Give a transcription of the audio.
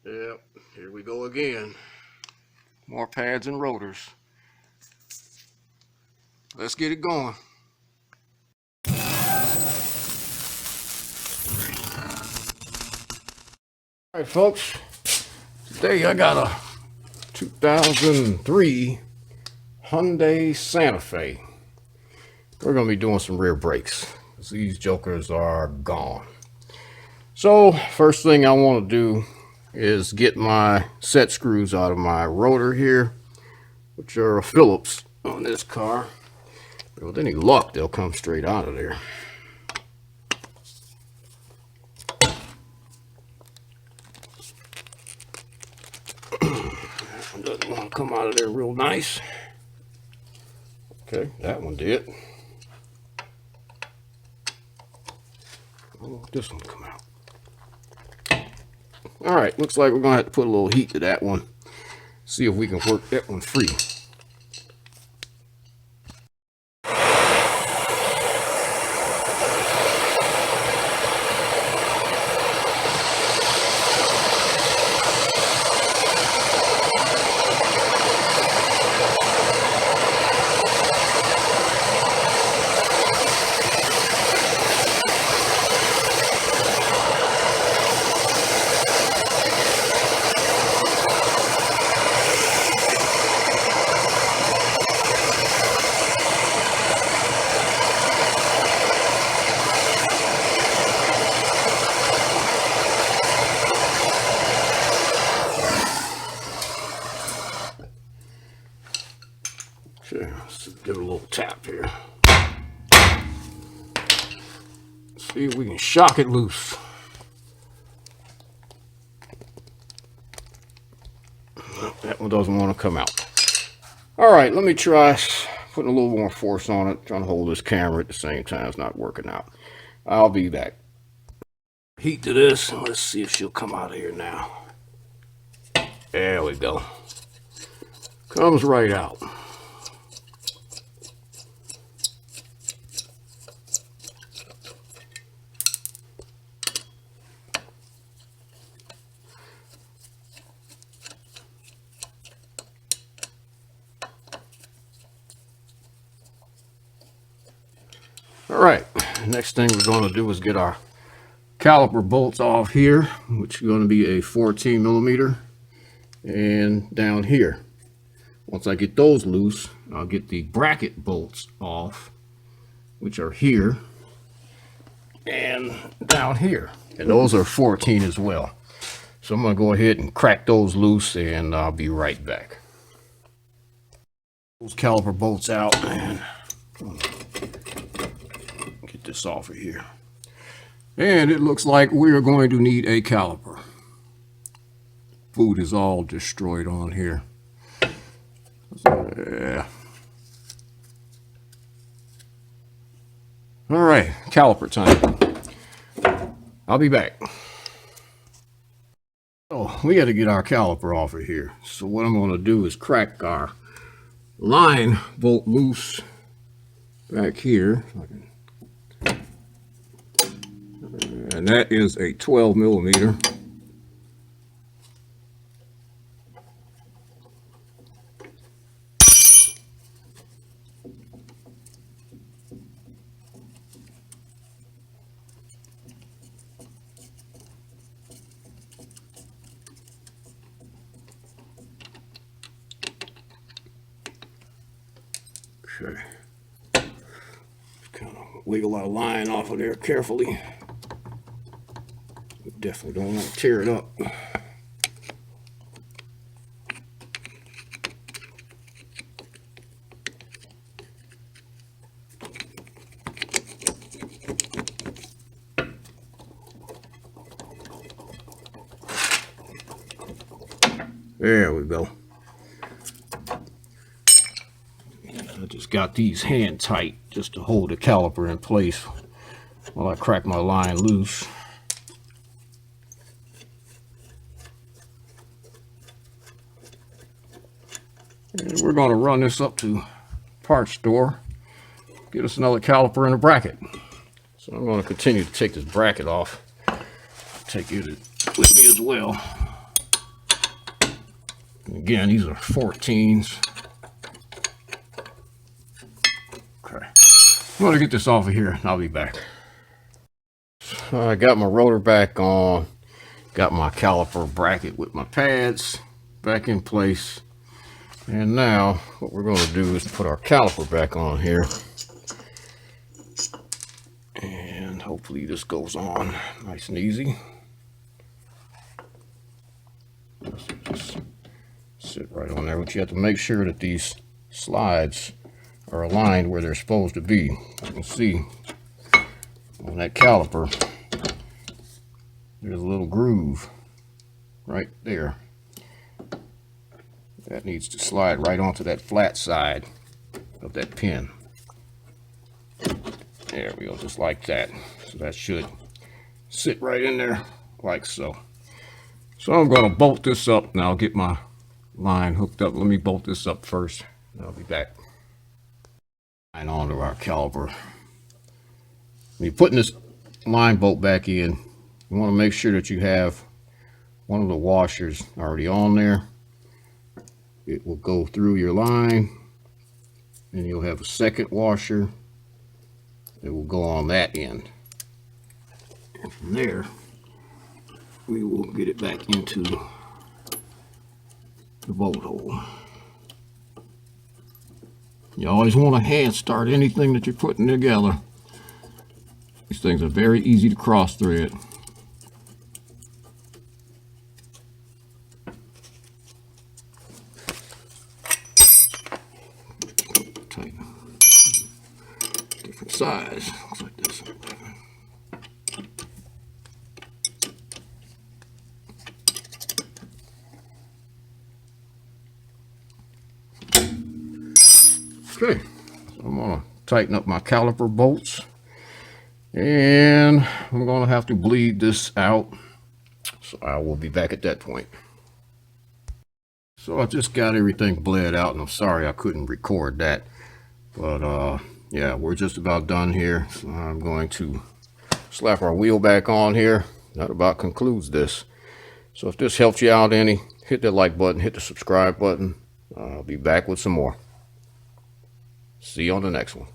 Yep, here we go again. More pads and rotors. Let's get it going. All right, folks. Today I got a 2003 Hyundai Santa Fe. We're going to be doing some rear brakes. These jokers are gone. So first thing I want to do is get my set screws out of my rotor here, which are Phillips on this car. With any luck, they'll come straight out of there. That one doesn't want to come out of there real nice. Okay, that one did. Oh, this one come out. All right, looks like we're gonna have to put a little heat to that one. See if we can work that one free. Okay, let's give it a little tap here. See if we can shock it loose. That one doesn't want to come out. All right, let me try putting a little more force on it. Trying to hold this camera at the same time. It's not working out. I'll be back. Heat to this, and let's see if she'll come out of here now. There we go. Comes right out. All right, next thing we're going to do is get our caliper bolts off here, which is going to be a 14 millimeter, and down here. Once I get those loose, I'll get the bracket bolts off, which are here and down here, and those are 14 as well. So I'm going to go ahead and crack those loose, and I'll be right back. Those caliper bolts out, and get this off of here. And it looks like we're going to need a caliper. Food is all destroyed on here. Yeah. All right, caliper time. I'll be back. Oh, we got to get our caliper off of here. So what I'm going to do is crack our line bolt loose back here. And that is a 12 millimeter. Okay. Just kind of wiggle our line off of there carefully. We definitely don't want to tear it up. There we go. I just got these hand tight just to hold the caliper in place while I crack my line loose. And we're going to run this up to parts store, get us another caliper and a bracket. So I'm going to continue to take this bracket off, take it with me as well. And again, these are 14s. Okay. I'm gonna get this off of here and I'll be back. So I got my rotor back on, got my caliper bracket with my pads back in place. And now what we're going to do is put our caliper back on here. And hopefully this goes on nice and easy. Just sit right on there, but you have to make sure that these slides are aligned where they're supposed to be. You can see on that caliper, there's a little groove right there. That needs to slide right onto that flat side of that pin. There we go, just like that. So that should sit right in there like so. So I'm going to bolt this up and I'll get my line hooked up. Let me bolt this up first and I'll be back. And onto our caliper. When you're putting this line bolt back in, you want to make sure that you have one of the washers already on there. It will go through your line and you'll have a second washer that will go on that end. And from there, we will get it back into the bolt hole. You always want to hand start anything that you're putting together. These things are very easy to cross thread. Tighten. Different size. Looks like this. Okay, so I'm going to tighten up my caliper bolts and I'm going to have to bleed this out, so I will be back at that point. So I just got everything bled out and I'm sorry I couldn't record that, but yeah, we're just about done here. So I'm going to slap our wheel back on here. That about concludes this. So if this helped you out any, hit that like button, hit the subscribe button. I'll be back with some more. See you on the next one.